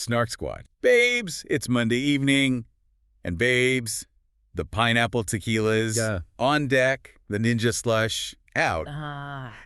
Snark Squad. Babes, it's Monday evening. And babes, the pineapple tequilas on deck, the ninja slush out.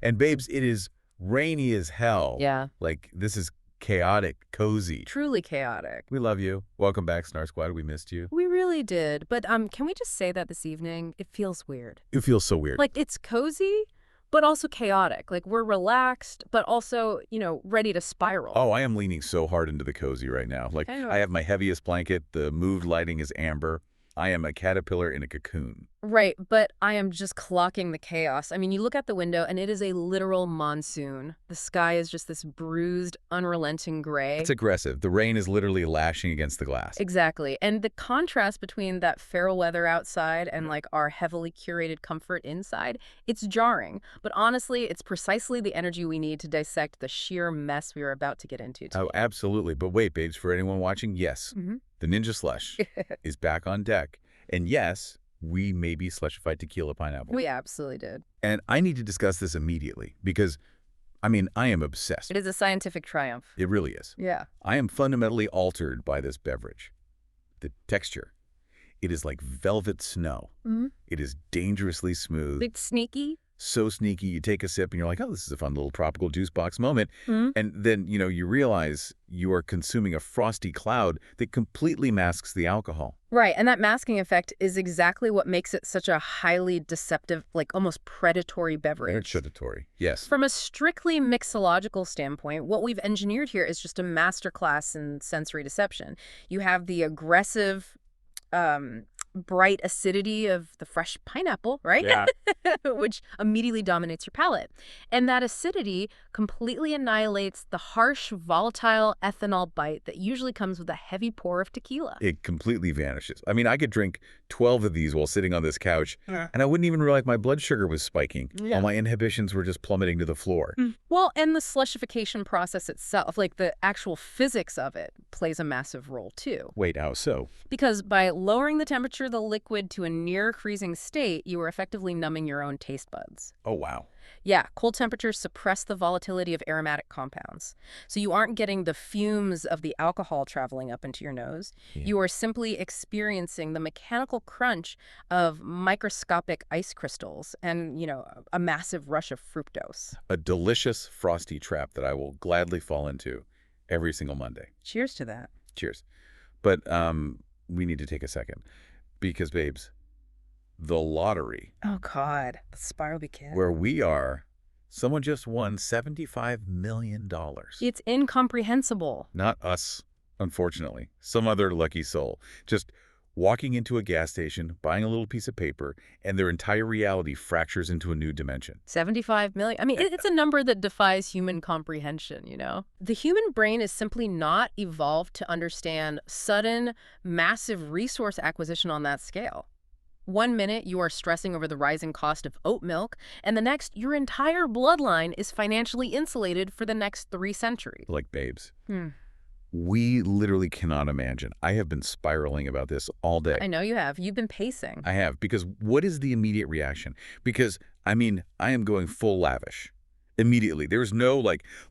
And babes, it is rainy as hell. Yeah. Like, this is chaotic, cozy. Truly chaotic. We love you. Welcome back, Snark Squad. We missed you. We really did. But can we just say that this evening, it feels weird. It feels so weird. Like, it's cozy, but also chaotic. Like, we're relaxed, but also, ready to spiral. Oh, I am leaning so hard into the cozy right now. Like, I have my heaviest blanket. The moved lighting is amber. I am a caterpillar in a cocoon. Right, but I am just clocking the chaos. I mean, you look out the window, and it is a literal monsoon. The sky is just this bruised, unrelenting gray. It's aggressive. The rain is literally lashing against the glass. Exactly. And the contrast between that feral weather outside and, like, our heavily curated comfort inside, it's jarring. But honestly, it's precisely the energy we need to dissect the sheer mess we are about to get into today. Oh, absolutely. But wait, babes, for anyone watching, yes, the Ninja Slush is back on deck. And yes, we maybe slushified tequila pineapple. We absolutely did. And I need to discuss this immediately because, I mean, I am obsessed. It is a scientific triumph. It really is. Yeah. I am fundamentally altered by this beverage. The texture. It is like velvet snow. It is dangerously smooth. It's sneaky. So sneaky. You take a sip and you're like, oh, this is a fun little tropical juice box moment. And then, you realize you are consuming a frosty cloud that completely masks the alcohol. Right. And that masking effect is exactly what makes it such a highly deceptive, like almost predatory beverage. Predatory, yes. From a strictly mixological standpoint, what we've engineered here is just a masterclass in sensory deception. You have the aggressive, bright acidity of the fresh pineapple, right? Yeah. Which immediately dominates your palate. And that acidity completely annihilates the harsh, volatile ethanol bite that usually comes with a heavy pour of tequila. It completely vanishes. I mean, I could drink 12 of these while sitting on this couch, and I wouldn't even realize my blood sugar was spiking. All my inhibitions were just plummeting to the floor. Well, and the slushification process itself, like the actual physics of it, plays a massive role, too. Wait, how so? Because by lowering the temperature of the liquid to a near freezing state, you are effectively numbing your own taste buds. Oh, wow. Yeah, cold temperatures suppress the volatility of aromatic compounds. So you aren't getting the fumes of the alcohol traveling up into your nose. You are simply experiencing the mechanical crunch of microscopic ice crystals and, a massive rush of fructose. A delicious frosty trap that I will gladly fall into every single Monday. Cheers to that. Cheers. But we need to take a second because, babes, the lottery. Oh, God. The spiral begins. Where we are, someone just won $75 million. It's incomprehensible. Not us, unfortunately. Some other lucky soul. Just walking into a gas station, buying a little piece of paper, and their entire reality fractures into a new dimension. 75 million. I mean, it's a number that defies human comprehension, The human brain is simply not evolved to understand sudden, massive resource acquisition on that scale. 1 minute, you are stressing over the rising cost of oat milk, and the next, your entire bloodline is financially insulated for the next 3 centuries. Like, babes, we literally cannot imagine. I have been spiraling about this all day. I know you have. You've been pacing. I have, because what is the immediate reaction? Because, I mean, I am going full lavish. Immediately. There's no,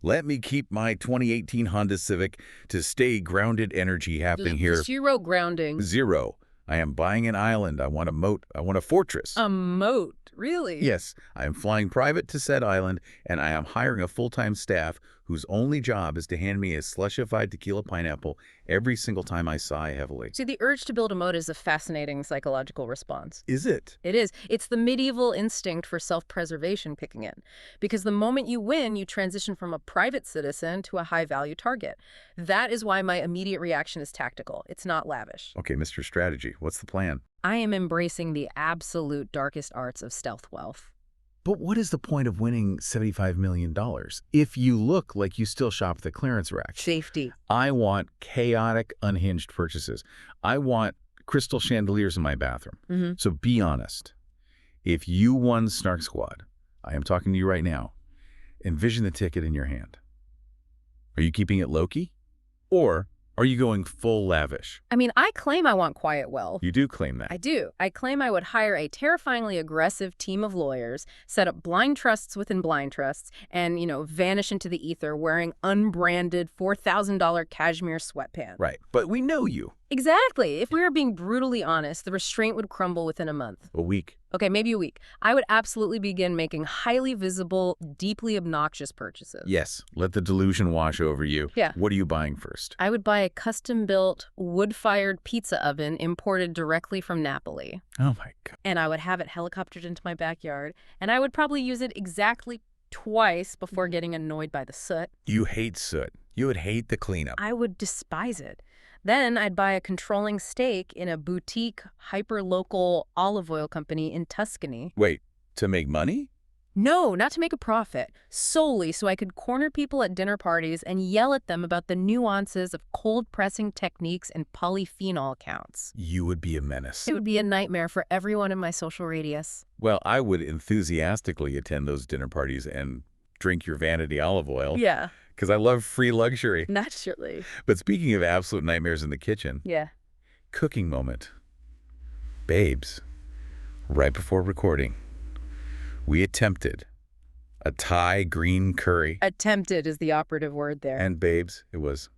let me keep my 2018 Honda Civic to stay grounded energy happening here. Zero grounding. Zero. I am buying an island. I want a moat. I want a fortress. A moat? Really? Yes. I am flying private to said island, and I am hiring a full-time staff whose only job is to hand me a slushified tequila pineapple every single time I sigh heavily. See, the urge to build a moat is a fascinating psychological response. Is it? It is. It's the medieval instinct for self-preservation kicking in. Because the moment you win, you transition from a private citizen to a high-value target. That is why my immediate reaction is tactical. It's not lavish. Okay, Mr. Strategy, what's the plan? I am embracing the absolute darkest arts of stealth wealth. But what is the point of winning $75 million if you look like you still shop at the clearance rack? Safety. I want chaotic, unhinged purchases. I want crystal chandeliers in my bathroom. So be honest. If you won Snark Squad, I am talking to you right now, envision the ticket in your hand. Are you keeping it low-key? Or Are you going full lavish? I mean, I claim I want quiet well. You do claim that. I do. I claim I would hire a terrifyingly aggressive team of lawyers, set up blind trusts within blind trusts, and, vanish into the ether wearing unbranded $4,000 cashmere sweatpants. Right. But we know you. Exactly. If we were being brutally honest, the restraint would crumble within a month. A week. Okay, maybe a week. I would absolutely begin making highly visible, deeply obnoxious purchases. Yes. Let the delusion wash over you. Yeah. What are you buying first? I would buy a custom-built, wood-fired pizza oven imported directly from Napoli. Oh, my God. And I would have it helicoptered into my backyard, and I would probably use it exactly twice before getting annoyed by the soot. You hate soot. You would hate the cleanup. I would despise it. Then I'd buy a controlling stake in a boutique, hyper-local olive oil company in Tuscany. Wait, to make money? No, not to make a profit. Solely so I could corner people at dinner parties and yell at them about the nuances of cold-pressing techniques and polyphenol counts. You would be a menace. It would be a nightmare for everyone in my social radius. Well, I would enthusiastically attend those dinner parties and drink your vanity olive oil. Yeah. Because I love free luxury. Naturally. But speaking of absolute nightmares in the kitchen. Yeah. Cooking moment. Babes, right before recording, we attempted a Thai green curry. Attempted is the operative word there. And babes, it was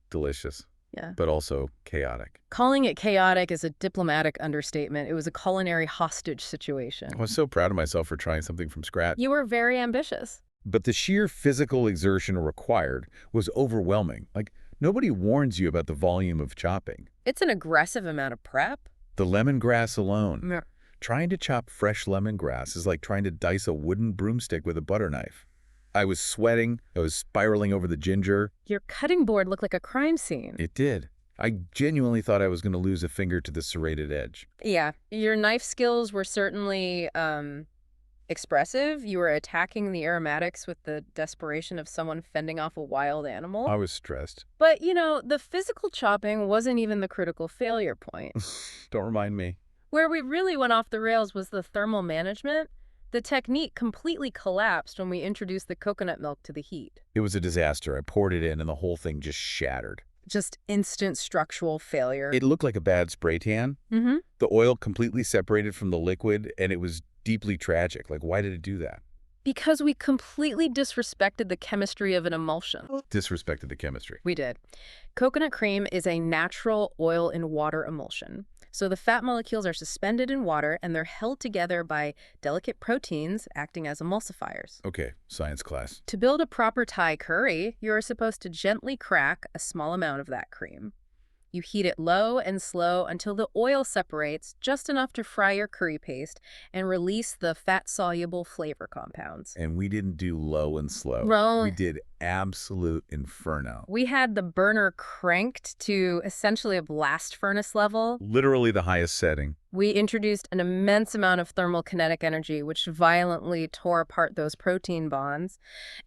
delicious. Yeah. But also chaotic. Calling it chaotic is a diplomatic understatement. It was a culinary hostage situation. I was so proud of myself for trying something from scratch. You were very ambitious. But the sheer physical exertion required was overwhelming. Like, nobody warns you about the volume of chopping. It's an aggressive amount of prep. The lemongrass alone. Yeah. Trying to chop fresh lemongrass is like trying to dice a wooden broomstick with a butter knife. I was sweating. I was spiraling over the ginger. Your cutting board looked like a crime scene. It did. I genuinely thought I was going to lose a finger to the serrated edge. Yeah. Your knife skills were certainly expressive. You were attacking the aromatics with the desperation of someone fending off a wild animal. I was stressed. But, the physical chopping wasn't even the critical failure point. Don't remind me. Where we really went off the rails was the thermal management. The technique completely collapsed when we introduced the coconut milk to the heat. It was a disaster. I poured it in and the whole thing just shattered. Just instant structural failure. It looked like a bad spray tan. Mm-hmm. The oil completely separated from the liquid, and it was deeply tragic. Like, why did it do that? Because we completely disrespected the chemistry of an emulsion. Disrespected the chemistry. We did. Coconut cream is a natural oil in water emulsion. So the fat molecules are suspended in water and they're held together by delicate proteins acting as emulsifiers. Okay, science class. To build a proper Thai curry, you're supposed to gently crack a small amount of that cream. You heat it low and slow until the oil separates just enough to fry your curry paste and release the fat-soluble flavor compounds. And we didn't do low and slow. Well, we did absolute inferno. We had the burner cranked to essentially a blast furnace level. Literally the highest setting. We introduced an immense amount of thermal kinetic energy, which violently tore apart those protein bonds,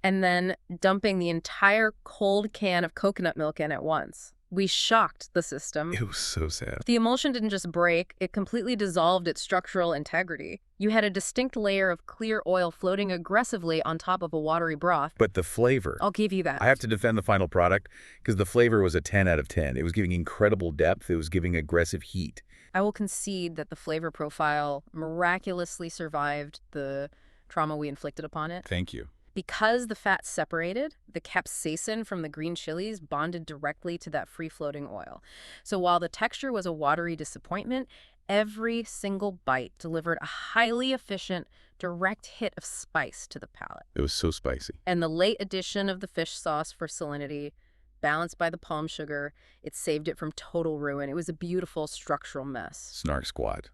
and then dumping the entire cold can of coconut milk in at once. We shocked the system. It was so sad. The emulsion didn't just break, it completely dissolved its structural integrity. You had a distinct layer of clear oil floating aggressively on top of a watery broth. But the flavor. I'll give you that. I have to defend the final product because the flavor was a 10 out of 10. It was giving incredible depth. It was giving aggressive heat. I will concede that the flavor profile miraculously survived the trauma we inflicted upon it. Thank you. Because the fat separated, the capsaicin from the green chilies bonded directly to that free-floating oil. So while the texture was a watery disappointment, every single bite delivered a highly efficient, direct hit of spice to the palate. It was so spicy. And the late addition of the fish sauce for salinity, balanced by the palm sugar, it saved it from total ruin. It was a beautiful structural mess. Snark Squad.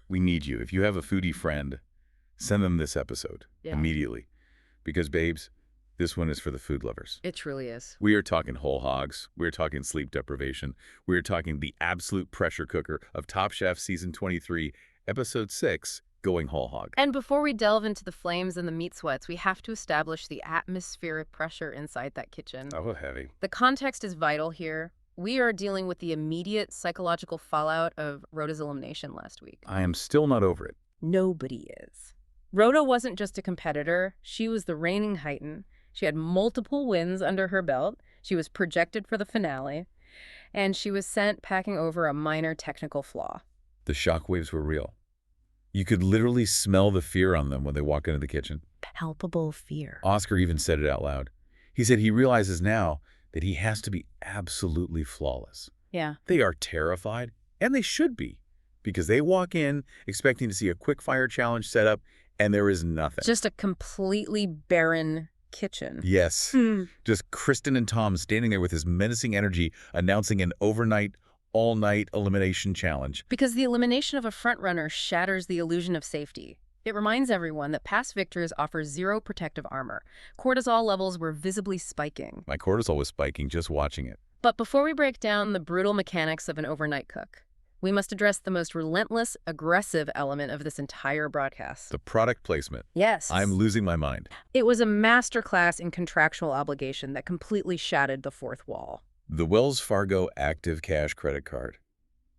We need you. If you have a foodie friend, send them this episode immediately. Because, babes, this one is for the food lovers. It truly is. We are talking whole hogs. We are talking sleep deprivation. We are talking the absolute pressure cooker of Top Chef Season 23, Episode 6, Going Whole Hog. And before we delve into the flames and the meat sweats, we have to establish the atmospheric pressure inside that kitchen. Oh, heavy. The context is vital here. We are dealing with the immediate psychological fallout of Rhoda's elimination last week. I am still not over it. Nobody is. Rhoda wasn't just a competitor. She was the reigning Titan. She had multiple wins under her belt. She was projected for the finale. and she was sent packing over a minor technical flaw. The shockwaves were real. You could literally smell the fear on them when they walk into the kitchen. Palpable fear. Oscar even said it out loud. He said he realizes now that he has to be absolutely flawless. Yeah. They are terrified, and they should be, because they walk in expecting to see a quickfire challenge set up, and there is nothing. Just a completely barren kitchen. Yes. Just Kristen and Tom standing there with his menacing energy announcing an overnight, all-night elimination challenge. Because the elimination of a frontrunner shatters the illusion of safety. It reminds everyone that past victors offer zero protective armor. Cortisol levels were visibly spiking. My cortisol was spiking just watching it. But before we break down the brutal mechanics of an overnight cook, we must address the most relentless, aggressive element of this entire broadcast. The product placement. Yes. I'm losing my mind. It was a masterclass in contractual obligation that completely shattered the fourth wall. The Wells Fargo Active Cash Credit Card.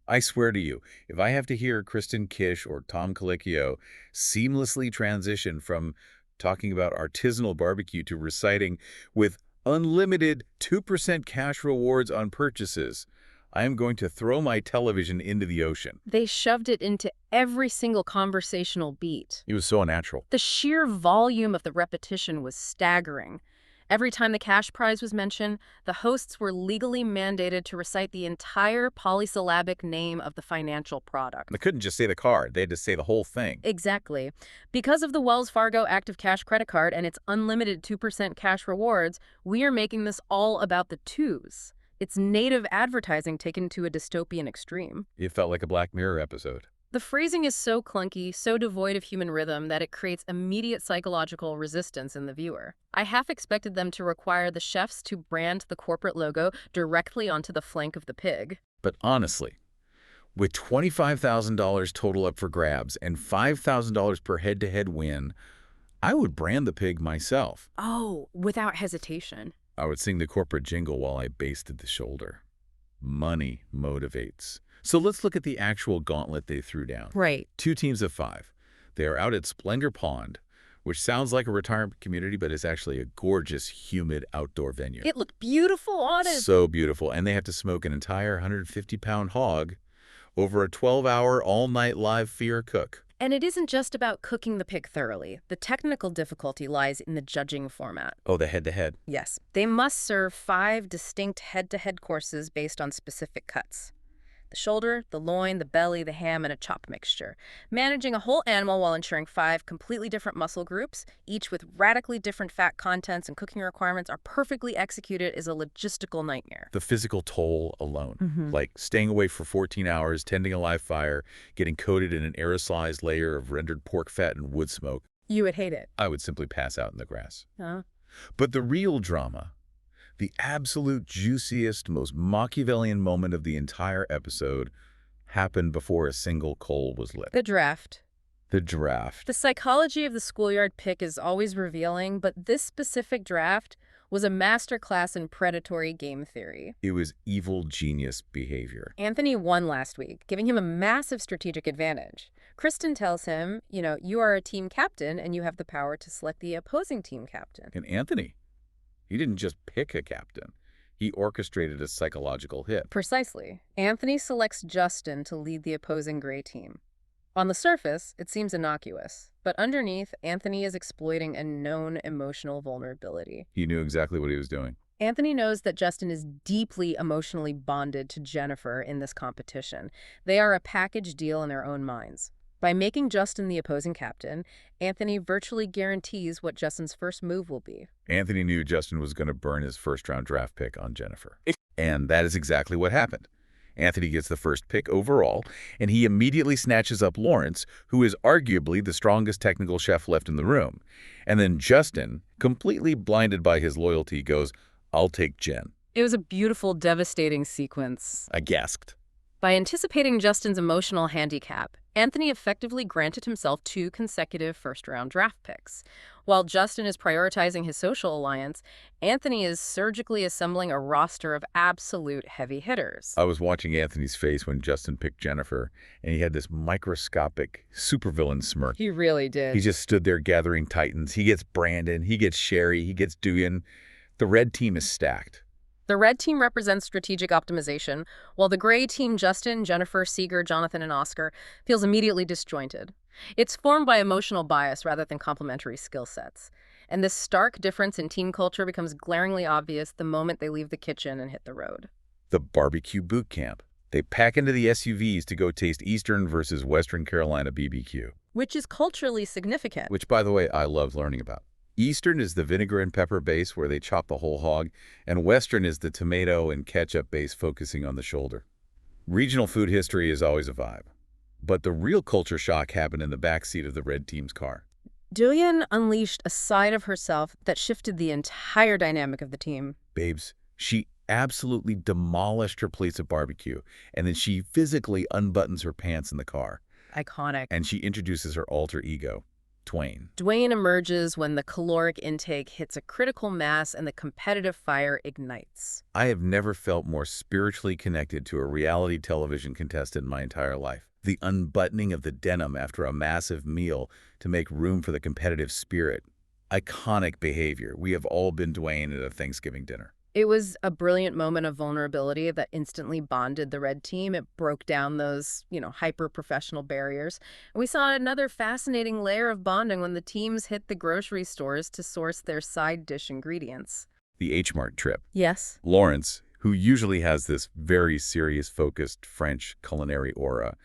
I swear to you, if I have to hear Kristen Kish or Tom Colicchio seamlessly transition from talking about artisanal barbecue to reciting with unlimited 2% cash rewards on purchases, I am going to throw my television into the ocean. They shoved it into every single conversational beat. It was so unnatural. The sheer volume of the repetition was staggering. Every time the cash prize was mentioned, the hosts were legally mandated to recite the entire polysyllabic name of the financial product. They couldn't just say the card. They had to say the whole thing. Exactly. Because of the Wells Fargo Active Cash Credit Card and its unlimited 2% cash rewards, we are making this all about the twos. It's native advertising taken to a dystopian extreme. It felt like a Black Mirror episode. The phrasing is so clunky, so devoid of human rhythm that it creates immediate psychological resistance in the viewer. I half expected them to require the chefs to brand the corporate logo directly onto the flank of the pig. But honestly, with $25,000 total up for grabs and $5,000 per head-to-head win, I would brand the pig myself. Oh, without hesitation. I would sing the corporate jingle while I basted the shoulder. Money motivates. So let's look at the actual gauntlet they threw down. Right. 2 teams of 5. They are out at Splendor Pond, which sounds like a retirement community, but is actually a gorgeous, humid outdoor venue. It looked beautiful on it. So beautiful. And they have to smoke an entire 150-pound hog over a 12-hour, all-night live fear cook. And it isn't just about cooking the pig thoroughly. The technical difficulty lies in the judging format. Oh, the head-to-head. Yes. They must serve 5 distinct head-to-head courses based on specific cuts. The shoulder, the loin, the belly, the ham, and a chop mixture. Managing a whole animal while ensuring 5 completely different muscle groups, each with radically different fat contents and cooking requirements, are perfectly executed is a logistical nightmare. The physical toll alone, like staying away for 14 hours, tending a live fire, getting coated in an aerosolized layer of rendered pork fat and wood smoke. You would hate it. I would simply pass out in the grass. Huh? But the real drama, the absolute juiciest, most Machiavellian moment of the entire episode happened before a single coal was lit. The draft. The draft. The psychology of the schoolyard pick is always revealing, but this specific draft was a masterclass in predatory game theory. It was evil genius behavior. Anthony won last week, giving him a massive strategic advantage. Kristen tells him, you are a team captain and you have the power to select the opposing team captain. And Anthony, he didn't just pick a captain. He orchestrated a psychological hit. Precisely. Anthony selects Justin to lead the opposing gray team. On the surface, it seems innocuous, but underneath, Anthony is exploiting a known emotional vulnerability. He knew exactly what he was doing. Anthony knows that Justin is deeply emotionally bonded to Jennifer in this competition. They are a package deal in their own minds. By making Justin the opposing captain, Anthony virtually guarantees what Justin's first move will be. Anthony knew Justin was going to burn his first-round draft pick on Jennifer. And that is exactly what happened. Anthony gets the first pick overall, and he immediately snatches up Lawrence, who is arguably the strongest technical chef left in the room. And then Justin, completely blinded by his loyalty, goes, "I'll take Jen." It was a beautiful, devastating sequence. I gasped. By anticipating Justin's emotional handicap, Anthony effectively granted himself 2 consecutive first-round draft picks. While Justin is prioritizing his social alliance, Anthony is surgically assembling a roster of absolute heavy hitters. I was watching Anthony's face when Justin picked Jennifer, and he had this microscopic supervillain smirk. He really did. He just stood there gathering titans. He gets Brandon, he gets Sherry, he gets Duyan. The red team is stacked. The red team represents strategic optimization, while the gray team, Justin, Jennifer, Seeger, Jonathan, and Oscar, feels immediately disjointed. It's formed by emotional bias rather than complementary skill sets. And this stark difference in team culture becomes glaringly obvious the moment they leave the kitchen and hit the road. The barbecue boot camp. They pack into the SUVs to go taste Eastern versus Western Carolina BBQ. Which is culturally significant. Which, by the way, I love learning about. Eastern is the vinegar and pepper base where they chop the whole hog, and Western is the tomato and ketchup base focusing on the shoulder. Regional food history is always a vibe. But the real culture shock happened in the backseat of the red team's car. Julian unleashed a side of herself that shifted the entire dynamic of the team. Babes, she absolutely demolished her plates of barbecue, and then she physically unbuttons her pants in the car. Iconic. And she introduces her alter ego, Dwayne. Dwayne emerges when the caloric intake hits a critical mass and the competitive fire ignites. I have never felt more spiritually connected to a reality television contestant in my entire life. The unbuttoning of the denim after a massive meal to make room for the competitive spirit. Iconic behavior. We have all been Dwayne at a Thanksgiving dinner. It was a brilliant moment of vulnerability that instantly bonded the red team. It broke down those, hyper-professional barriers. And we saw another fascinating layer of bonding when the teams hit the grocery stores to source their side dish ingredients. The H-Mart trip. Yes. Lawrence, who usually has this very serious, focused French culinary aura,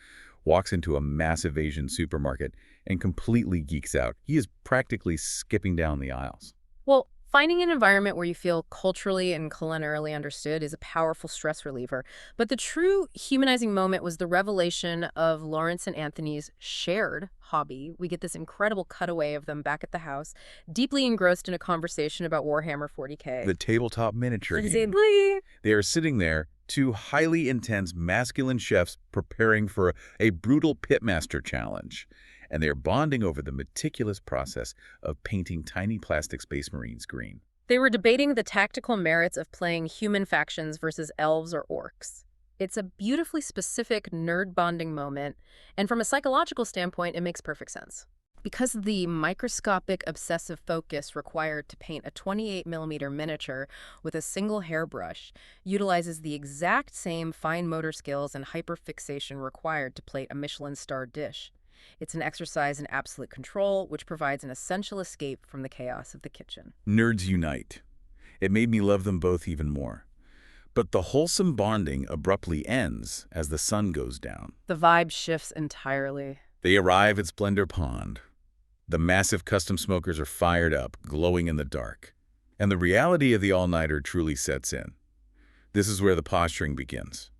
walks into a massive Asian supermarket and completely geeks out. He is practically skipping down the aisles. Well, finding an environment where you feel culturally and culinarily understood is a powerful stress reliever. But the true humanizing moment was the revelation of Lawrence and Anthony's shared hobby. We get this incredible cutaway of them back at the house, deeply engrossed in a conversation about Warhammer 40K. The tabletop miniature game. Exactly. They are sitting there, two highly intense masculine chefs preparing for a brutal pitmaster challenge. And they're bonding over the meticulous process of painting tiny plastic space marines green. They were debating the tactical merits of playing human factions versus elves or orcs. It's a beautifully specific nerd bonding moment, and from a psychological standpoint, it makes perfect sense. Because of the microscopic obsessive focus required to paint a 28mm miniature with a single hairbrush utilizes the exact same fine motor skills and hyperfixation required to plate a Michelin-starred dish. It's an exercise in absolute control, which provides an essential escape from the chaos of the kitchen. Nerds unite. It made me love them both even more. But the wholesome bonding abruptly ends as the sun goes down. The vibe shifts entirely. They arrive at Splendor Pond. The massive custom smokers are fired up, glowing in the dark. And the reality of the all-nighter truly sets in. This is where the posturing begins.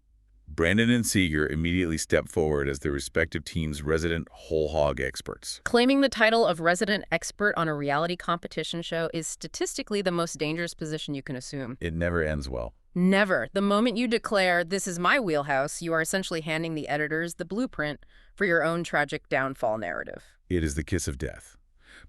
Brandon and Seeger immediately step forward as their respective teams' resident whole hog experts. Claiming the title of resident expert on a reality competition show is statistically the most dangerous position you can assume. It never ends well. Never. The moment you declare, "This is my wheelhouse," you are essentially handing the editors the blueprint for your own tragic downfall narrative. It is the kiss of death.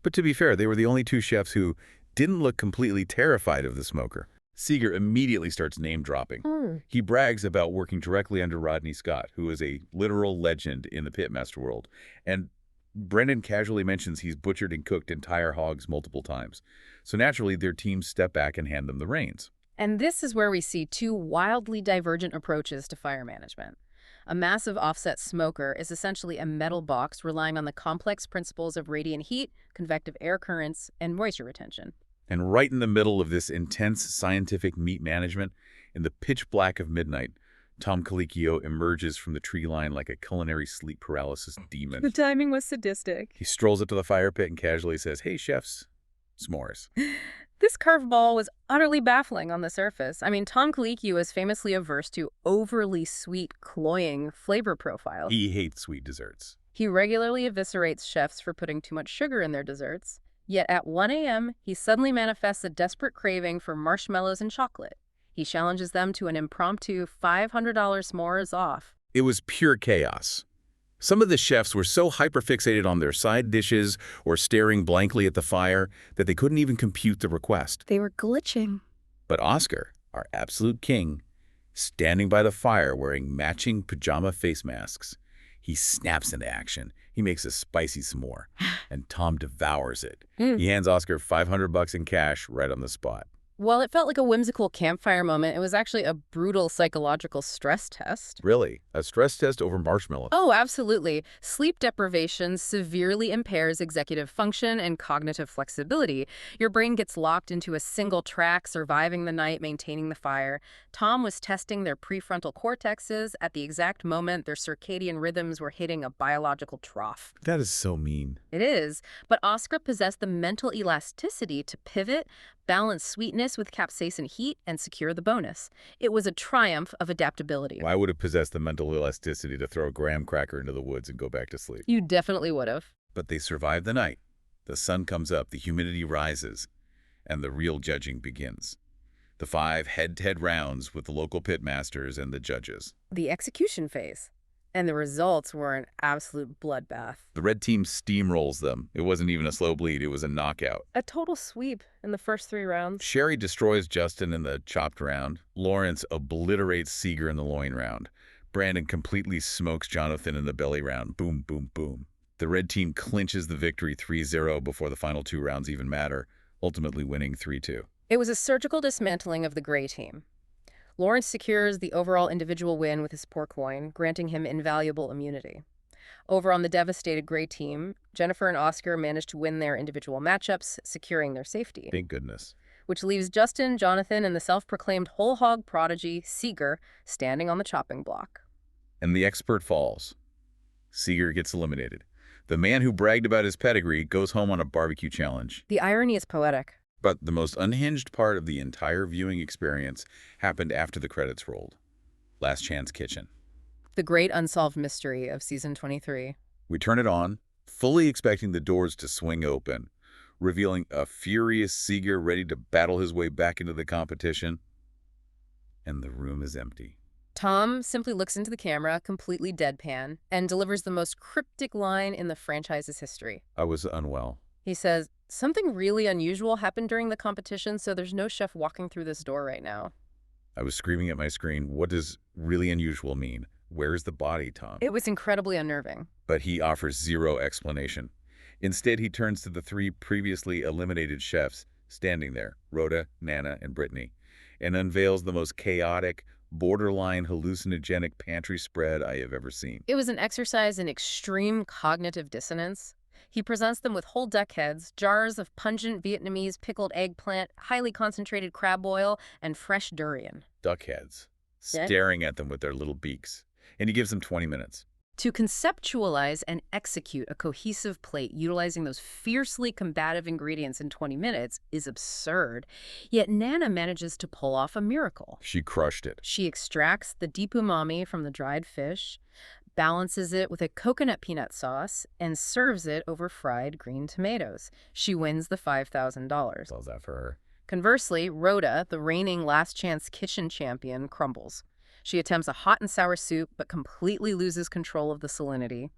But to be fair, they were the only two chefs who didn't look completely terrified of the smoker. Seeger immediately starts name-dropping. He brags about working directly under Rodney Scott, who is a literal legend in the pitmaster world. And Brendan casually mentions he's butchered and cooked entire hogs multiple times. So naturally, their teams step back and hand them the reins. And this is where we see two wildly divergent approaches to fire management. A massive offset smoker is essentially a metal box relying on the complex principles of radiant heat, convective air currents, and moisture retention. And right in the middle of this intense scientific meat management, in the pitch black of midnight, Tom Colicchio emerges from the tree line like a culinary sleep paralysis demon. The timing was sadistic. He strolls up to the fire pit and casually says, "Hey, chefs, s'mores." This curveball was utterly baffling on the surface. I mean, Tom Colicchio is famously averse to overly sweet, cloying flavor profiles. He hates sweet desserts. He regularly eviscerates chefs for putting too much sugar in their desserts. Yet at 1 a.m., he suddenly manifests a desperate craving for marshmallows and chocolate. He challenges them to an impromptu $500 s'mores off. It was pure chaos. Some of the chefs were so hyperfixated on their side dishes or staring blankly at the fire that they couldn't even compute the request. They were glitching. But Oscar, our absolute king, standing by the fire wearing matching pajama face masks, he snaps into action. He makes a spicy s'more, and Tom devours it. He hands Oscar $500 in cash right on the spot. While it felt like a whimsical campfire moment, it was actually a brutal psychological stress test. Really? A stress test over marshmallows? Oh, absolutely. Sleep deprivation severely impairs executive function and cognitive flexibility. Your brain gets locked into a single track, surviving the night, maintaining the fire. Tom was testing their prefrontal cortexes at the exact moment their circadian rhythms were hitting a biological trough. That is so mean. It is, but Oscar possessed the mental elasticity to pivot, balance sweetness with capsaicin heat, and secure the bonus. It was a triumph of adaptability. Well, I would have possessed the mental elasticity to throw a graham cracker into the woods and go back to sleep. You definitely would have. But they survived the night. The sun comes up, the humidity rises, and the real judging begins. The 5 head-to-head rounds with the local pitmasters and the judges. The execution phase. And the results were an absolute bloodbath. The red team steamrolls them. It wasn't even a slow bleed, it was a knockout. A total sweep in the first 3 rounds. Sherry destroys Justin in the chopped round. Lawrence obliterates Seeger in the loin round. Brandon completely smokes Jonathan in the belly round. Boom, boom, boom. The red team clinches the victory 3-0 before the final 2 rounds even matter, ultimately winning 3-2. It was a surgical dismantling of the gray team. Lawrence secures the overall individual win with his pork loin, granting him invaluable immunity. Over on the devastated gray team, Jennifer and Oscar managed to win their individual matchups, securing their safety. Thank goodness. Which leaves Justin, Jonathan, and the self-proclaimed whole hog prodigy, Seeger, standing on the chopping block. And the expert falls. Seeger gets eliminated. The man who bragged about his pedigree goes home on a barbecue challenge. The irony is poetic. But the most unhinged part of the entire viewing experience happened after the credits rolled. Last Chance Kitchen. The great unsolved mystery of season 23. We turn it on, fully expecting the doors to swing open, revealing a furious Seeger ready to battle his way back into the competition. And the room is empty. Tom simply looks into the camera, completely deadpan, and delivers the most cryptic line in the franchise's history. I was unwell. He says, "Something really unusual happened during the competition, so there's no chef walking through this door right now." I was screaming at my screen, what does really unusual mean? Where's the body, Tom? It was incredibly unnerving. But he offers zero explanation. Instead, he turns to the 3 previously eliminated chefs standing there, Rhoda, Nana, and Brittany, and unveils the most chaotic, borderline hallucinogenic pantry spread I have ever seen. It was an exercise in extreme cognitive dissonance. He presents them with whole duck heads, jars of pungent Vietnamese pickled eggplant, highly concentrated crab oil, and fresh durian. Duck heads, Yeah. staring at them with their little beaks. And he gives them 20 minutes. To conceptualize and execute a cohesive plate utilizing those fiercely combative ingredients in 20 minutes is absurd. Yet Nana manages to pull off a miracle. She crushed it. She extracts the deep umami from the dried fish, balances it with a coconut peanut sauce, and serves it over fried green tomatoes. She wins the $5,000. How's that for her? Conversely, Rhoda, the reigning Last Chance Kitchen champion, crumbles. She attempts a hot and sour soup, but completely loses control of the salinity.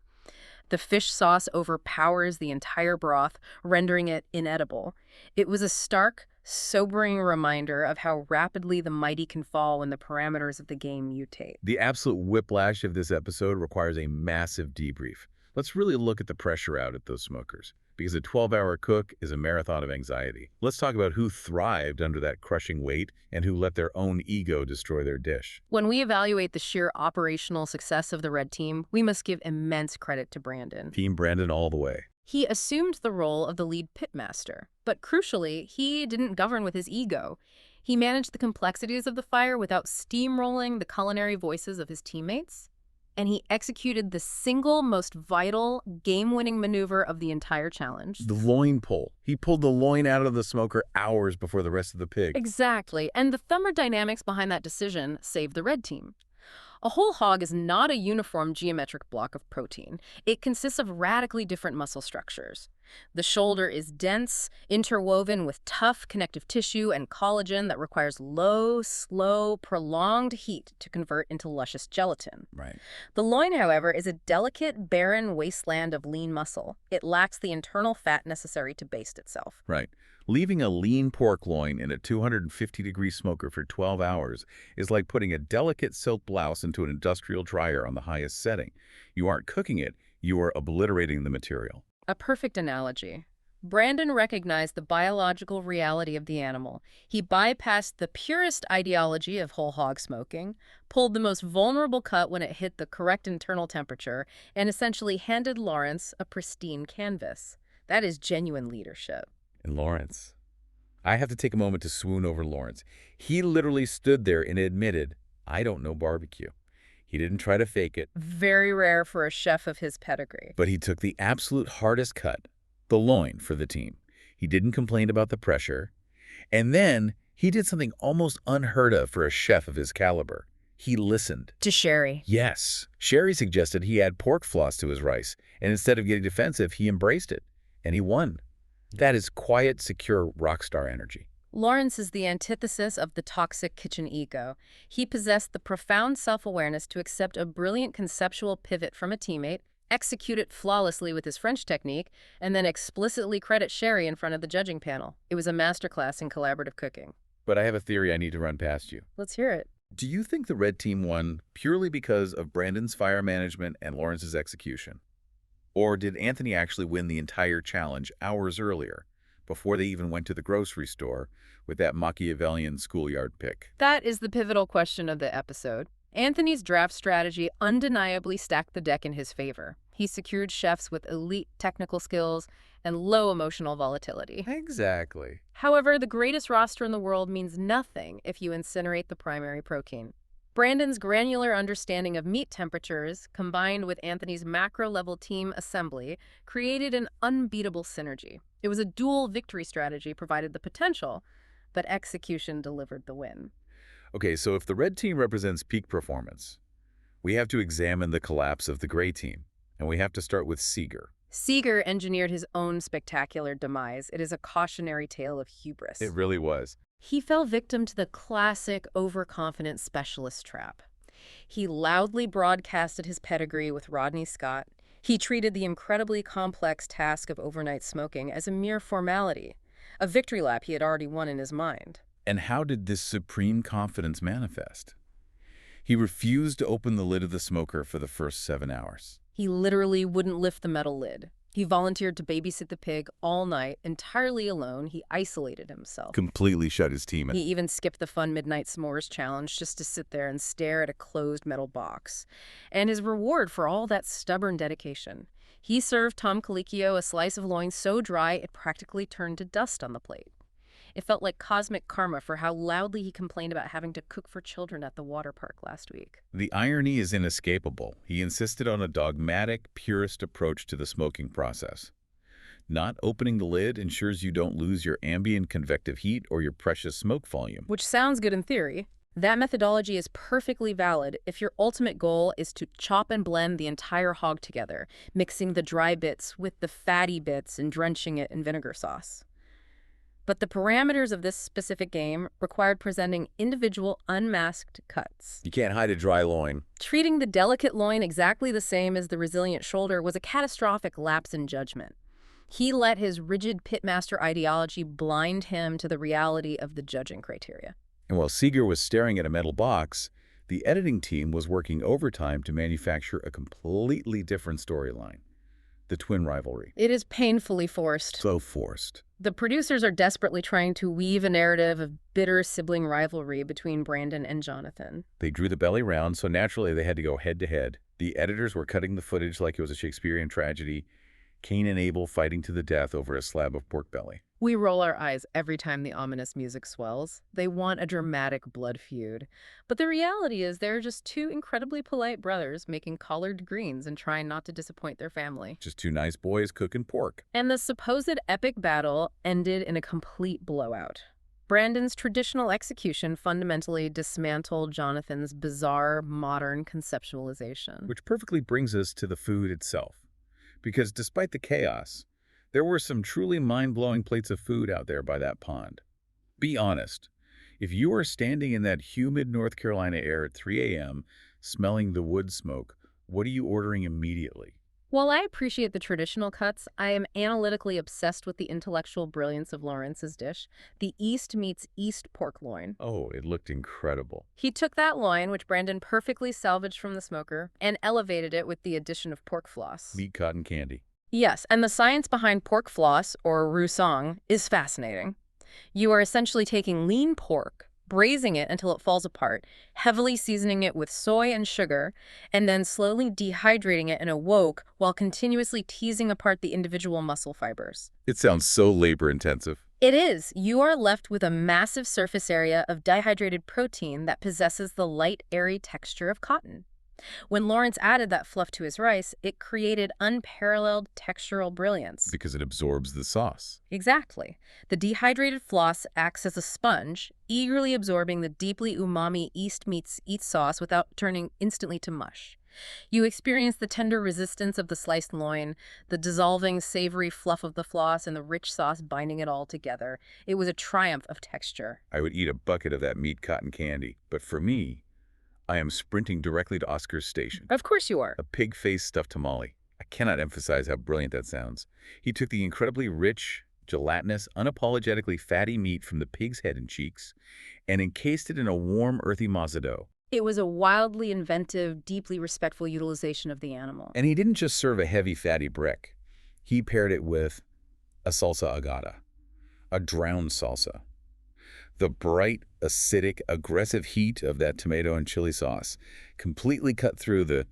The fish sauce overpowers the entire broth, rendering it inedible. It was a stark, sobering reminder of how rapidly the mighty can fall when the parameters of the game mutate. The absolute whiplash of this episode requires a massive debrief. Let's really look at the pressure out at those smokers, because a 12-hour cook is a marathon of anxiety. Let's talk about who thrived under that crushing weight and who let their own ego destroy their dish. When we evaluate the sheer operational success of the red team, we must give immense credit to Brandon. Team Brandon all the way. He assumed the role of the lead pitmaster, but crucially, he didn't govern with his ego. He managed the complexities of the fire without steamrolling the culinary voices of his teammates, and he executed the single most vital, game-winning maneuver of the entire challenge. The loin pull. He pulled the loin out of the smoker hours before the rest of the pig. Exactly, and the thermodynamics behind that decision saved the red team. A whole hog is not a uniform geometric block of protein. It consists of radically different muscle structures. The shoulder is dense, interwoven with tough connective tissue and collagen that requires low, slow, prolonged heat to convert into luscious gelatin. Right. The loin, however, is a delicate, barren wasteland of lean muscle. It lacks the internal fat necessary to baste itself. Right. Leaving a lean pork loin in a 250-degree smoker for 12 hours is like putting a delicate silk blouse into an industrial dryer on the highest setting. You aren't cooking it, you are obliterating the material. A perfect analogy. Brandon recognized the biological reality of the animal. He bypassed the purist ideology of whole hog smoking, pulled the most vulnerable cut when it hit the correct internal temperature, and essentially handed Lawrence a pristine canvas. That is genuine leadership. And Lawrence. I have to take a moment to swoon over Lawrence. He literally stood there and admitted, I don't know barbecue. He didn't try to fake it. Very rare for a chef of his pedigree. But he took the absolute hardest cut, the loin, for the team. He didn't complain about the pressure. And then he did something almost unheard of for a chef of his caliber. He listened. To Sherry. Yes. Sherry suggested he add pork floss to his rice, and instead of getting defensive, he embraced it. And he won. That is quiet, secure rock star energy. Lawrence is the antithesis of the toxic kitchen ego. He possessed the profound self-awareness to accept a brilliant conceptual pivot from a teammate, execute it flawlessly with his French technique, and then explicitly credit Sherry in front of the judging panel. It was a masterclass in collaborative cooking. But I have a theory I need to run past you. Let's hear it. Do you think the red team won purely because of Brandon's fire management and Lawrence's execution? Or did Anthony actually win the entire challenge hours earlier, before they even went to the grocery store with that Machiavellian schoolyard pick? That is the pivotal question of the episode. Anthony's draft strategy undeniably stacked the deck in his favor. He secured chefs with elite technical skills and low emotional volatility. Exactly. However, the greatest roster in the world means nothing if you incinerate the primary protein. Brandon's granular understanding of meat temperatures, combined with Anthony's macro-level team assembly, created an unbeatable synergy. It was a dual victory strategy, provided the potential, but execution delivered the win. Okay, so if the red team represents peak performance, we have to examine the collapse of the gray team, and we have to start with Seeger. Seeger engineered his own spectacular demise. It is a cautionary tale of hubris. It really was. He fell victim to the classic overconfident specialist trap. He loudly broadcasted his pedigree with Rodney Scott. He treated the incredibly complex task of overnight smoking as a mere formality, a victory lap he had already won in his mind. And how did this supreme confidence manifest? He refused to open the lid of the smoker for the first 7 hours. He literally wouldn't lift the metal lid. He volunteered to babysit the pig all night, entirely alone. He isolated himself. Completely shut his team in. He even skipped the fun Midnight S'mores challenge just to sit there and stare at a closed metal box. And his reward for all that stubborn dedication, he served Tom Colicchio a slice of loin so dry it practically turned to dust on the plate. It felt like cosmic karma for how loudly he complained about having to cook for children at the water park last week. The irony is inescapable. He insisted on a dogmatic, purist approach to the smoking process. Not opening the lid ensures you don't lose your ambient convective heat or your precious smoke volume. Which sounds good in theory. That methodology is perfectly valid if your ultimate goal is to chop and blend the entire hog together, mixing the dry bits with the fatty bits and drenching it in vinegar sauce. But the parameters of this specific game required presenting individual unmasked cuts. You can't hide a dry loin. Treating the delicate loin exactly the same as the resilient shoulder was a catastrophic lapse in judgment. He let his rigid pitmaster ideology blind him to the reality of the judging criteria. And while Seeger was staring at a metal box, the editing team was working overtime to manufacture a completely different storyline. The twin rivalry. It is painfully forced. So forced. The producers are desperately trying to weave a narrative of bitter sibling rivalry between Brandon and Jonathan. They drew the belly round, so naturally they had to go head-to-head. The editors were cutting the footage like it was a Shakespearean tragedy, Cain and Abel fighting to the death over a slab of pork belly. We roll our eyes every time the ominous music swells. They want a dramatic blood feud. But the reality is they're just two incredibly polite brothers making collard greens and trying not to disappoint their family. Just two nice boys cooking pork. And the supposed epic battle ended in a complete blowout. Brandon's traditional execution fundamentally dismantled Jonathan's bizarre, modern conceptualization. Which perfectly brings us to the food itself. Because despite the chaos, there were some truly mind-blowing plates of food out there by that pond. Be honest. If you are standing in that humid North Carolina air at 3 a.m., smelling the wood smoke, what are you ordering immediately? While I appreciate the traditional cuts, I am analytically obsessed with the intellectual brilliance of Lawrence's dish, the East meets East pork loin. Oh, it looked incredible. He took that loin, which Brandon perfectly salvaged from the smoker, and elevated it with the addition of pork floss. Meat cotton candy. Yes, and the science behind pork floss, or rousong, is fascinating. You are essentially taking lean pork, braising it until it falls apart, heavily seasoning it with soy and sugar, and then slowly dehydrating it in a wok while continuously teasing apart the individual muscle fibers. It sounds so labor-intensive. It is. You are left with a massive surface area of dehydrated protein that possesses the light, airy texture of cotton. When Lawrence added that fluff to his rice, it created unparalleled textural brilliance. Because it absorbs the sauce. Exactly. The dehydrated floss acts as a sponge, eagerly absorbing the deeply umami East meets East sauce without turning instantly to mush. You experience the tender resistance of the sliced loin, the dissolving savory fluff of the floss, and the rich sauce binding it all together. It was a triumph of texture. I would eat a bucket of that meat cotton candy. But for me, I am sprinting directly to Oscar's station. Of course you are. A pig-faced stuffed tamale. I cannot emphasize how brilliant that sounds. He took the incredibly rich, gelatinous, unapologetically fatty meat from the pig's head and cheeks and encased it in a warm, earthy mazo dough. It was a wildly inventive, deeply respectful utilization of the animal. And he didn't just serve a heavy, fatty brick. He paired it with a salsa agata, a drowned salsa. The bright, acidic, aggressive heat of that tomato and chili sauce completely cut through the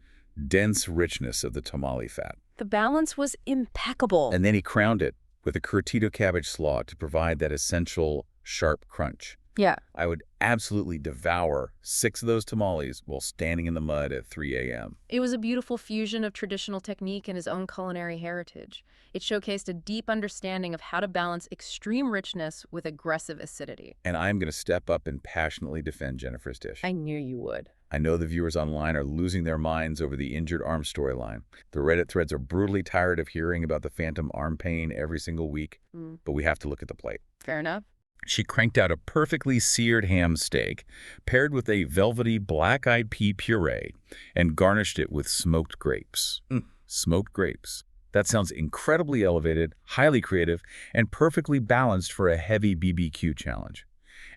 dense richness of the tamale fat. The balance was impeccable. And then he crowned it with a curtido cabbage slaw to provide that essential, sharp crunch. Yeah. I would absolutely devour 6 of those tamales while standing in the mud at 3 a.m. It was a beautiful fusion of traditional technique and his own culinary heritage. It showcased a deep understanding of how to balance extreme richness with aggressive acidity. And I'm going to step up and passionately defend Jennifer's dish. I knew you would. I know the viewers online are losing their minds over the injured arm storyline. The Reddit threads are brutally tired of hearing about the phantom arm pain every single week, but we have to look at the plate. Fair enough. She cranked out a perfectly seared ham steak, paired with a velvety black-eyed pea puree, and garnished it with smoked grapes. Smoked grapes. That sounds incredibly elevated, highly creative, and perfectly balanced for a heavy BBQ challenge.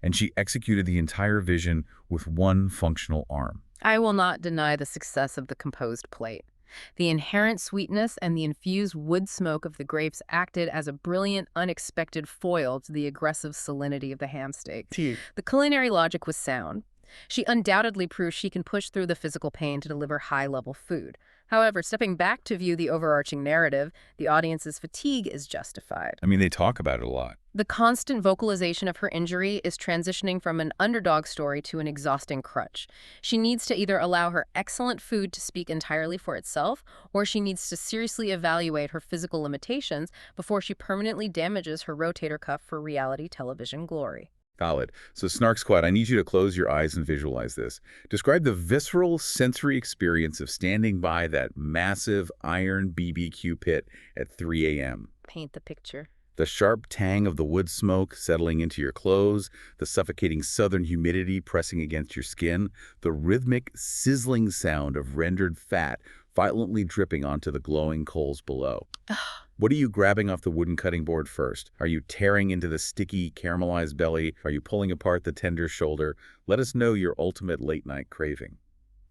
And she executed the entire vision with one functional arm. I will not deny the success of the composed plate. The inherent sweetness and the infused wood smoke of the grapes acted as a brilliant, unexpected foil to the aggressive salinity of the ham steak. The culinary logic was sound. She undoubtedly proved she can push through the physical pain to deliver high-level food. However, stepping back to view the overarching narrative, the audience's fatigue is justified. I mean, they talk about it a lot. The constant vocalization of her injury is transitioning from an underdog story to an exhausting crutch. She needs to either allow her excellent food to speak entirely for itself, or she needs to seriously evaluate her physical limitations before she permanently damages her rotator cuff for reality television glory. Valid. So Snark Squad, I need you to close your eyes and visualize this. Describe the visceral sensory experience of standing by that massive iron BBQ pit at 3 a.m. Paint the picture. The sharp tang of the wood smoke settling into your clothes, the suffocating southern humidity pressing against your skin, the rhythmic, sizzling sound of rendered fat violently dripping onto the glowing coals below. What are you grabbing off the wooden cutting board first? Are you tearing into the sticky, caramelized belly? Are you pulling apart the tender shoulder? Let us know your ultimate late-night craving.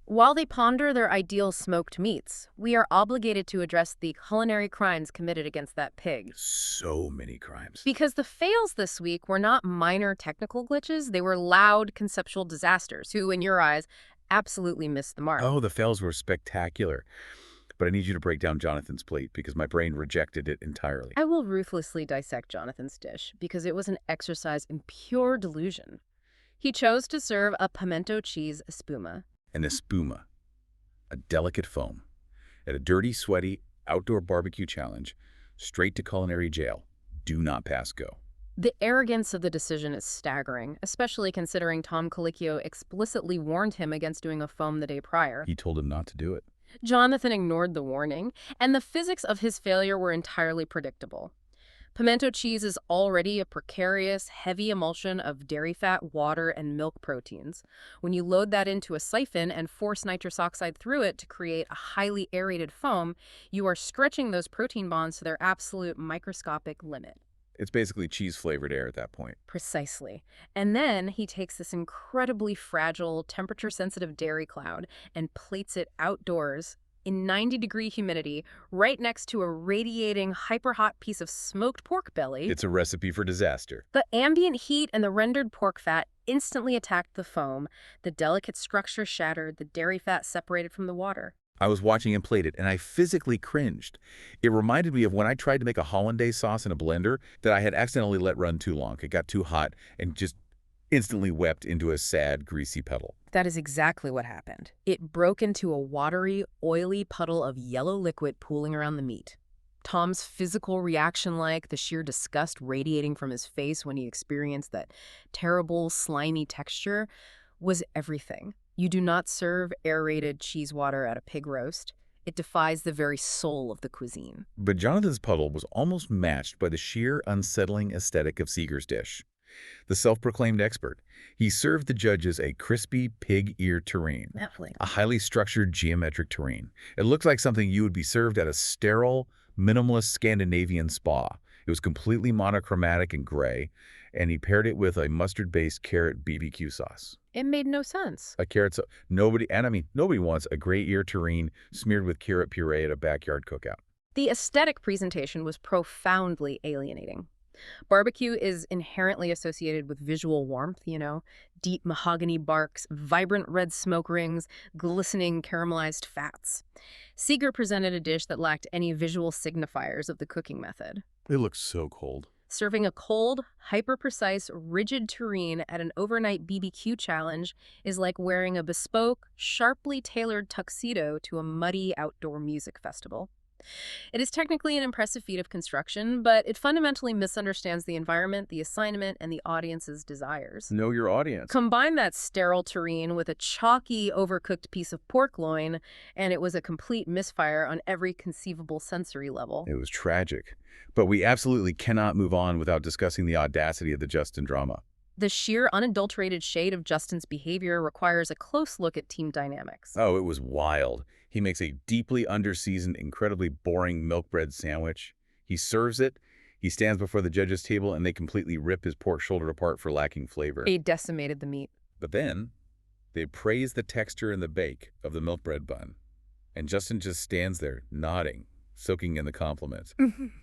While they ponder their ideal smoked meats, we are obligated to address the culinary crimes committed against that pig. So many crimes. Because the fails this week were not minor technical glitches, they were loud conceptual disasters who, in your eyes, absolutely missed the mark. Oh, the fails were spectacular. But I need you to break down Jonathan's plate because my brain rejected it entirely. I will ruthlessly dissect Jonathan's dish because it was an exercise in pure delusion. He chose to serve a pimento cheese espuma. An espuma, a delicate foam, at a dirty, sweaty, outdoor barbecue challenge, straight to culinary jail. Do not pass go. The arrogance of the decision is staggering, especially considering Tom Colicchio explicitly warned him against doing a foam the day prior. He told him not to do it. Jonathan ignored the warning, and the physics of his failure were entirely predictable. Pimento cheese is already a precarious, heavy emulsion of dairy fat, water, and milk proteins. When you load that into a siphon and force nitrous oxide through it to create a highly aerated foam, you are stretching those protein bonds to their absolute microscopic limit. It's basically cheese-flavored air at that point. Precisely. And then he takes this incredibly fragile, temperature-sensitive dairy cloud and plates it outdoors in 90-degree humidity right next to a radiating, hyper-hot piece of smoked pork belly. It's a recipe for disaster. The ambient heat and the rendered pork fat instantly attacked the foam. The delicate structure shattered, the dairy fat separated from the water. I was watching him plate it, and I physically cringed. It reminded me of when I tried to make a hollandaise sauce in a blender that I had accidentally let run too long. It got too hot and just instantly wept into a sad, greasy puddle. That is exactly what happened. It broke into a watery, oily puddle of yellow liquid pooling around the meat. Tom's physical reaction, like the sheer disgust radiating from his face when he experienced that terrible, slimy texture, was everything. You do not serve aerated cheese water at a pig roast. It defies the very soul of the cuisine. But Jonathan's puddle was almost matched by the sheer, unsettling aesthetic of Seeger's dish. The self-proclaimed expert, he served the judges a crispy pig ear terrine, a highly structured geometric terrine. It looked like something you would be served at a sterile, minimalist Scandinavian spa. It was completely monochromatic and gray, and he paired it with a mustard-based carrot BBQ sauce. It made no sense. A carrot sauce. Nobody wants a gray ear terrine smeared with carrot puree at a backyard cookout. The aesthetic presentation was profoundly alienating. Barbecue is inherently associated with visual warmth, deep mahogany barks, vibrant red smoke rings, glistening caramelized fats. Seeger presented a dish that lacked any visual signifiers of the cooking method. It looked so cold. Serving a cold, hyper-precise, rigid terrine at an overnight BBQ challenge is like wearing a bespoke, sharply tailored tuxedo to a muddy outdoor music festival. It is technically an impressive feat of construction, but it fundamentally misunderstands the environment, the assignment, and the audience's desires. Know your audience. Combine that sterile terrine with a chalky, overcooked piece of pork loin, and it was a complete misfire on every conceivable sensory level. It was tragic. But we absolutely cannot move on without discussing the audacity of the Justin drama. The sheer, unadulterated shade of Justin's behavior requires a close look at team dynamics. Oh, it was wild. He makes a deeply underseasoned, incredibly boring milk bread sandwich. He serves it, he stands before the judges' table, and they completely rip his pork shoulder apart for lacking flavor. He decimated the meat. But then, they praise the texture and the bake of the milk bread bun. And Justin just stands there, nodding, soaking in the compliments.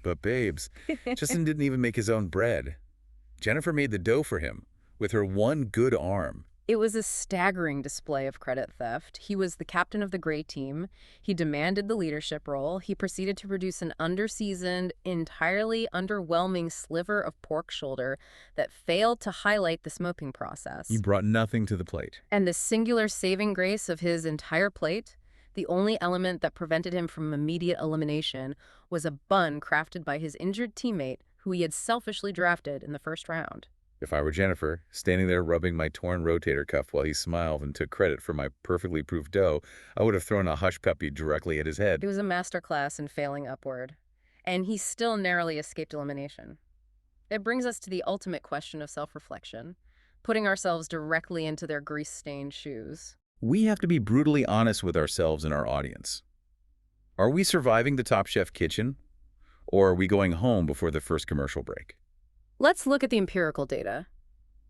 But babes, Justin didn't even make his own bread. Jennifer made the dough for him, with her one good arm. It was a staggering display of credit theft. He was the captain of the gray team. He demanded the leadership role. He proceeded to produce an underseasoned, entirely underwhelming sliver of pork shoulder that failed to highlight the smoking process. He brought nothing to the plate. And the singular saving grace of his entire plate, the only element that prevented him from immediate elimination, was a bun crafted by his injured teammate who he had selfishly drafted in the first round. If I were Jennifer, standing there rubbing my torn rotator cuff while he smiled and took credit for my perfectly proof dough, I would have thrown a hush puppy directly at his head. It was a masterclass in failing upward, and he still narrowly escaped elimination. It brings us to the ultimate question of self-reflection, putting ourselves directly into their grease-stained shoes. We have to be brutally honest with ourselves and our audience. Are we surviving the Top Chef kitchen, or are we going home before the first commercial break? Let's look at the empirical data.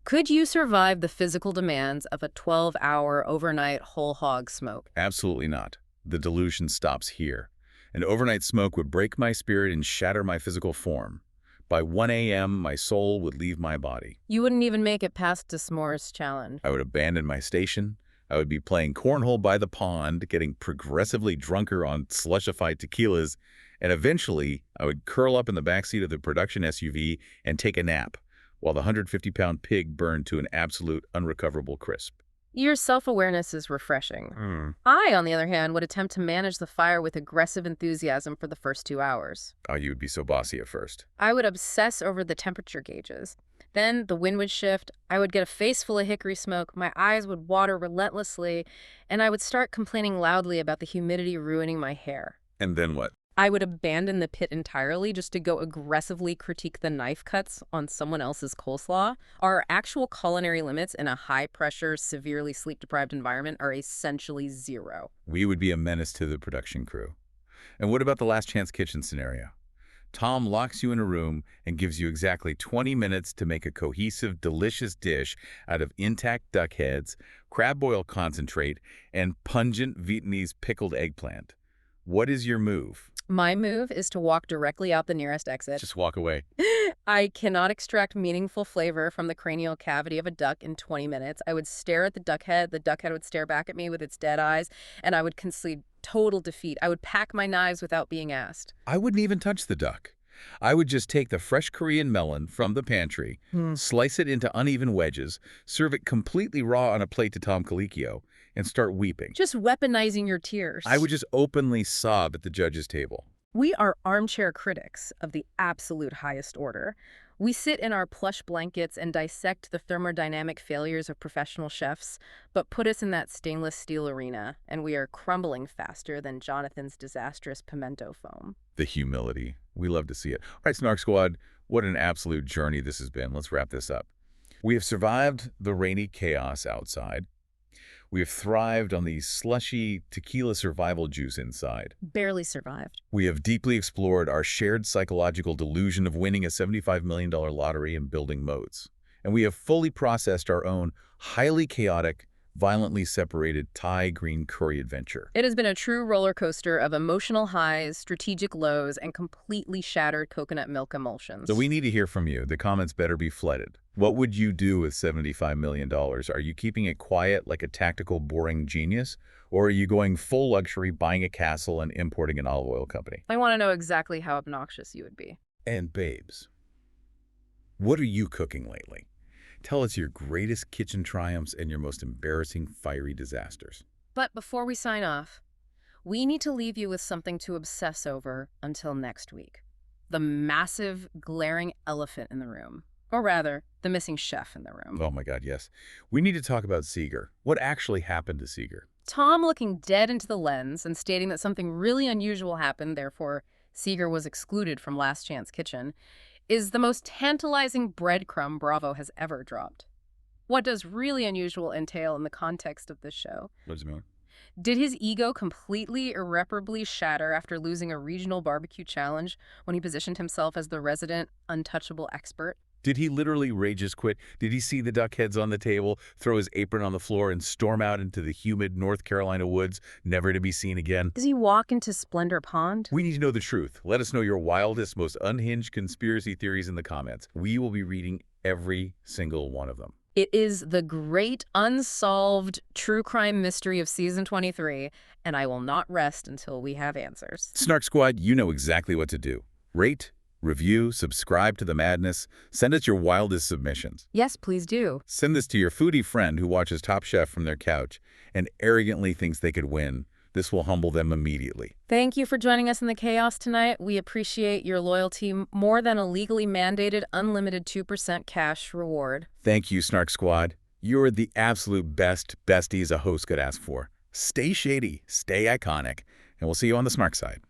Could you survive the physical demands of a 12-hour overnight whole hog smoke? Absolutely not. The delusion stops here. An overnight smoke would break my spirit and shatter my physical form. By 1 a.m., my soul would leave my body. You wouldn't even make it past the s'mores challenge. I would abandon my station. I would be playing cornhole by the pond, getting progressively drunker on slushified tequilas, and eventually, I would curl up in the backseat of the production SUV and take a nap, while the 150-pound pig burned to an absolute unrecoverable crisp. Your self-awareness is refreshing. I, on the other hand, would attempt to manage the fire with aggressive enthusiasm for the first 2 hours. Oh, you would be so bossy at first. I would obsess over the temperature gauges. Then the wind would shift, I would get a face full of hickory smoke, my eyes would water relentlessly, and I would start complaining loudly about the humidity ruining my hair. And then what? I would abandon the pit entirely just to go aggressively critique the knife cuts on someone else's coleslaw. Our actual culinary limits in a high-pressure, severely sleep-deprived environment are essentially zero. We would be a menace to the production crew. And what about the last chance kitchen scenario? Tom locks you in a room and gives you exactly 20 minutes to make a cohesive, delicious dish out of intact duck heads, crab boil concentrate, and pungent Vietnamese pickled eggplant. What is your move? My move is to walk directly out the nearest exit. Just walk away. I cannot extract meaningful flavor from the cranial cavity of a duck in 20 minutes. I would stare at the duck head would stare back at me with its dead eyes, and I would concede total defeat. I would pack my knives without being asked. I wouldn't even touch the duck. I would just take the fresh Korean melon from the pantry, slice it into uneven wedges, serve it completely raw on a plate to Tom Colicchio, and start weeping. Just weaponizing your tears. I would just openly sob at the judge's table. We are armchair critics of the absolute highest order. We sit in our plush blankets and dissect the thermodynamic failures of professional chefs, but put us in that stainless steel arena, and we are crumbling faster than Jonathan's disastrous pimento foam. The humility. We love to see it. All right, Snark Squad, what an absolute journey this has been. Let's wrap this up. We have survived the rainy chaos outside. We have thrived on the slushy tequila survival juice inside. Barely survived. We have deeply explored our shared psychological delusion of winning a $75 million lottery and building moats. And we have fully processed our own highly chaotic, violently separated Thai green curry adventure. It has been a true roller coaster of emotional highs, strategic lows, and completely shattered coconut milk emulsions. So we need to hear from you. The comments better be flooded. What would you do with $75 million? Are you keeping it quiet like a tactical, boring genius? Or are you going full luxury, buying a castle and importing an olive oil company? I want to know exactly how obnoxious you would be. And babes, what are you cooking lately? Tell us your greatest kitchen triumphs and your most embarrassing fiery disasters. But before we sign off, we need to leave you with something to obsess over until next week. The massive, glaring elephant in the room. Or rather, the missing chef in the room. Oh my God, yes. We need to talk about Seeger. What actually happened to Seeger? Tom looking dead into the lens and stating that something really unusual happened, therefore Seeger was excluded from Last Chance Kitchen, is the most tantalizing breadcrumb Bravo has ever dropped. What does really unusual entail in the context of this show? What does it mean? Did his ego completely, irreparably shatter after losing a regional barbecue challenge when he positioned himself as the resident, untouchable expert? Did he literally rage quit? Did he see the duck heads on the table, throw his apron on the floor, and storm out into the humid North Carolina woods, never to be seen again? Does he walk into Splendor Pond? We need to know the truth. Let us know your wildest, most unhinged conspiracy theories in the comments. We will be reading every single one of them. It is the great unsolved true crime mystery of season 23, and I will not rest until we have answers. Snark Squad, you know exactly what to do. Rate, review, subscribe to the madness. Send us your wildest submissions. Yes, please do. Send this to your foodie friend who watches Top Chef from their couch and arrogantly thinks they could win. This will humble them immediately. Thank you for joining us in the chaos tonight. We appreciate your loyalty more than a legally mandated unlimited 2% cash reward. Thank you, Snark Squad. You're the absolute best besties a host could ask for. Stay shady, stay iconic, and we'll see you on the Snark side.